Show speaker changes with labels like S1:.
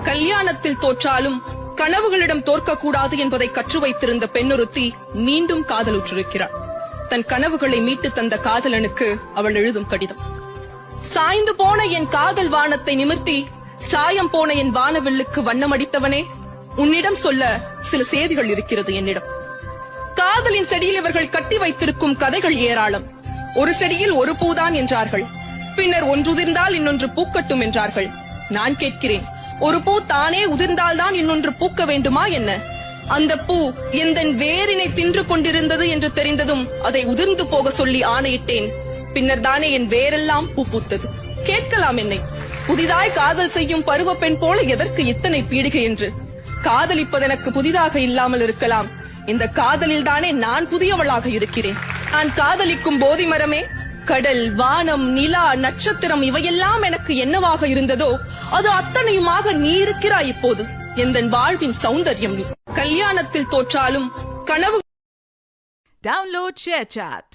S1: கல்யாணத்தில் தோற்றாலும் கனவுகளிடம் தோற்கக்கூடாது என்பதை கற்று வைத்திருந்த பெண்ணொருத்தி மீண்டும் காதலுற்றிருக்கிறாள். தன் கனவுகளை மீட்டு தந்த காதலனுக்கு அவள் எழுதும் கடிதம். சாய்ந்து போன என் காதல் வானத்தை நிமிர்த்தி சாயம் போன என் வானவில்லுக்கு வண்ணமடித்தவனே, உன்னிடம் சொல்ல சில செய்திகள் இருக்கிறது என்னிடம். காதலின் செடியில் இவர்கள் கட்டி வைத்திருக்கும் கதைகள் ஏராளம். ஒரு செடியில் ஒரு பூதான் என்றார்கள், பின்னர் ஒன்றுதிர்ந்தால் இன்னொன்று பூக்கட்டும் என்றார்கள். நான் கேட்கிறேன், ஒரு பூ தானே உதிர்ந்தால்தான் இன்னொன்று பூக்க வேண்டுமா என்ன? அந்த பூ எந்தன் வேரினை தின்று கொண்டிருந்தது என்று தெரிந்ததும் அதை உதிர்ந்து போக சொல்லி ஆணையிட்டேன். பின்னர் தானே என் வேரெல்லாம் பூ பூத்தது. கேட்கலாம் என்னை, புதிதாய் காதல் செய்யும் பருவ பெண் போல எதற்கு இத்தனை பீடிகை என்று. காதலிப்பது எனக்கு புதிதாக இல்லாமல் இருக்கலாம், இந்த காதலில் தானே நான் புதியவளாக இருக்கிறேன். நான் காதலிக்கும் போதி மரமே, கடல், வானம், நிலா, நட்சத்திரம் இவையெல்லாம் எனக்கு என்னவாக இருந்ததோ அது அத்தனையுமாக நீ இருக்கிறாய் இப்போது. எந்தன் வாழ்வின் சௌந்தர்யம் நீ. கல்யாணத்தில் தோற்றாலும் கனவு.
S2: Download ShareChat.